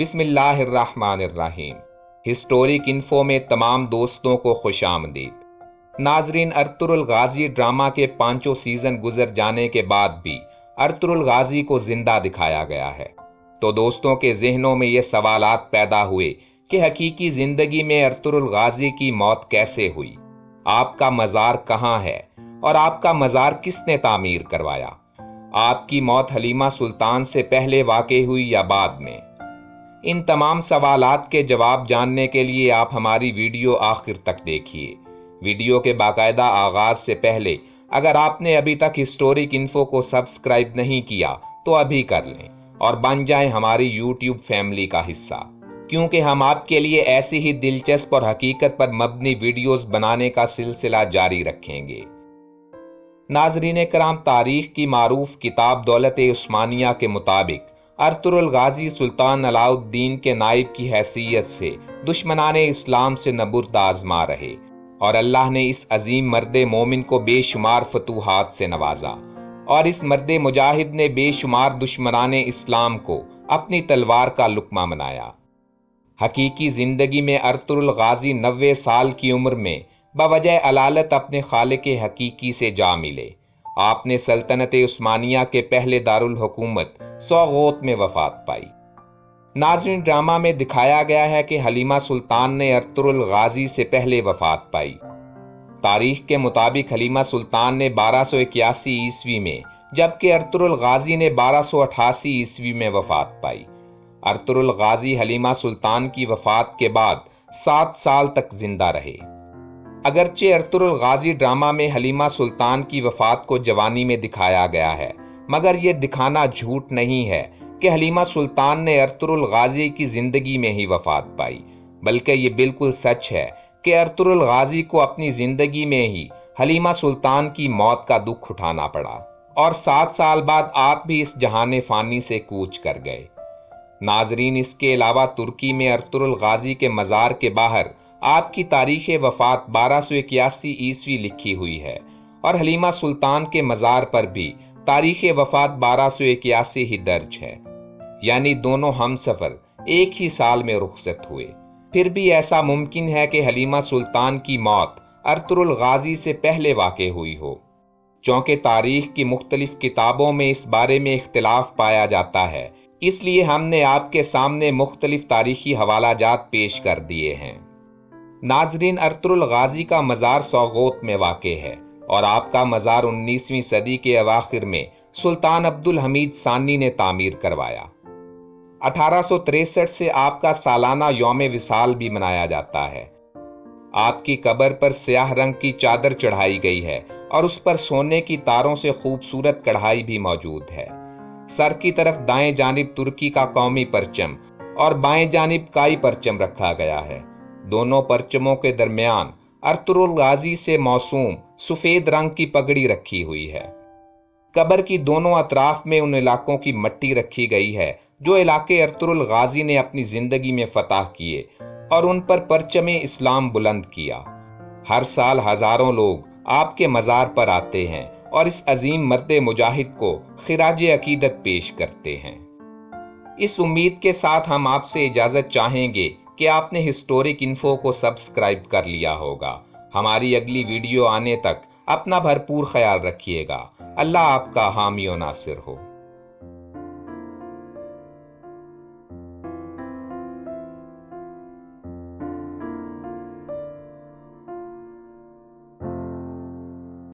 بسم اللہ الرحمن الرحیم۔ ہسٹورک انفو میں تمام دوستوں کو خوش آمدید۔ ناظرین، ارطغرل غازی ڈرامہ کے 5 سیزن گزر جانے کے بعد بھی ارطغرل غازی کو زندہ دکھایا گیا ہے، تو دوستوں کے ذہنوں میں یہ سوالات پیدا ہوئے کہ حقیقی زندگی میں ارطغرل غازی کی موت کیسے ہوئی، آپ کا مزار کہاں ہے اور آپ کا مزار کس نے تعمیر کروایا، آپ کی موت حلیمہ سلطان سے پہلے واقع ہوئی یا بعد میں؟ ان تمام سوالات کے جواب جاننے کے لیے آپ ہماری ویڈیو آخر تک دیکھیے۔ ویڈیو کے باقاعدہ آغاز سے پہلے اگر آپ نے ابھی تک ہسٹورک انفو کو سبسکرائب نہیں کیا تو ابھی کر لیں اور بن جائیں ہماری یوٹیوب فیملی کا حصہ، کیونکہ ہم آپ کے لیے ایسی ہی دلچسپ اور حقیقت پر مبنی ویڈیوز بنانے کا سلسلہ جاری رکھیں گے۔ ناظرین کرام، تاریخ کی معروف کتاب دولت عثمانیہ کے مطابق ارطغرل غازی سلطان علاء الدین کے نائب کی حیثیت سے دشمنان اسلام سے نبرد آزما رہے، اور اللہ نے اس عظیم مرد مومن کو بے شمار فتوحات سے نوازا، اور اس مرد مجاہد نے بے شمار دشمنان اسلام کو اپنی تلوار کا لقمہ بنایا۔ حقیقی زندگی میں ارطغرل غازی 90 سال کی عمر میں بوجہ علالت اپنے خالق حقیقی سے جا ملے۔ آپ نے سلطنت عثمانیہ کے پہلے دارالحکومت سوغوت میں وفات پائی۔ ناظرین، ڈرامہ میں دکھایا گیا ہے کہ حلیمہ سلطان نے ارطغرل غازی سے پہلے وفات پائی۔ تاریخ کے مطابق حلیمہ سلطان نے 1281 عیسوی میں، جبکہ ارطغرل غازی نے 1288 عیسوی میں وفات پائی۔ ارطغرل غازی حلیمہ سلطان کی وفات کے بعد 7 سال تک زندہ رہے۔ اگرچہ ارطغرل غازی ڈرامہ میں حلیمہ سلطان کی وفات کو جوانی میں دکھایا گیا ہے، مگر یہ دکھانا جھوٹ نہیں ہے کہ حلیمہ سلطان نے ارطغرل غازی کی زندگی میں ہی وفات پائی، بلکہ یہ بالکل سچ ہے کہ ارطغرل غازی کو اپنی زندگی میں ہی حلیمہ سلطان کی موت کا دکھ اٹھانا پڑا، اور 7 سال بعد آپ بھی اس جہان فانی سے کوچ کر گئے۔ ناظرین، اس کے علاوہ ترکی میں ارطغرل غازی کے مزار کے باہر آپ کی تاریخ وفات 1281 عیسوی لکھی ہوئی ہے، اور حلیمہ سلطان کے مزار پر بھی تاریخ وفات 1281 ہی درج ہے، یعنی دونوں ہم سفر ایک ہی سال میں رخصت ہوئے۔ پھر بھی ایسا ممکن ہے کہ حلیمہ سلطان کی موت ارطغرل غازی سے پہلے واقع ہوئی ہو، چونکہ تاریخ کی مختلف کتابوں میں اس بارے میں اختلاف پایا جاتا ہے، اس لیے ہم نے آپ کے سامنے مختلف تاریخی حوالہ جات پیش کر دیے ہیں۔ ناظرین، ارطغرل غازی کا مزار سوغوت میں واقع ہے، اور آپ کا مزار 19ویں صدی کے اواخر میں سلطان عبدالحمید ثانی نے تعمیر کروایا۔ 1863 سے آپ کا سالانہ یوم وصال بھی منایا جاتا ہے۔ آپ کی قبر پر سیاہ رنگ کی چادر چڑھائی گئی ہے، اور اس پر سونے کی تاروں سے خوبصورت کڑھائی بھی موجود ہے۔ سر کی طرف دائیں جانب ترکی کا قومی پرچم اور بائیں جانب کائی پرچم رکھا گیا ہے۔ دونوں پرچموں کے درمیان ارطغرل غازی سے موسوم سفید رنگ کی پگڑی رکھی ہوئی ہے۔ قبر کی دونوں اطراف میں ان علاقوں کی مٹی رکھی گئی ہے جو علاقے ارطغرل غازی نے اپنی زندگی میں فتح کیے اور ان پر پرچم اسلام بلند کیا۔ ہر سال ہزاروں لوگ آپ کے مزار پر آتے ہیں اور اس عظیم مرد مجاہد کو خراج عقیدت پیش کرتے ہیں۔ اس امید کے ساتھ ہم آپ سے اجازت چاہیں گے کہ آپ نے ہسٹورک انفو کو سبسکرائب کر لیا ہوگا۔ ہماری اگلی ویڈیو آنے تک اپنا بھرپور خیال رکھیے گا۔ اللہ آپ کا حامی و ناصر ہو۔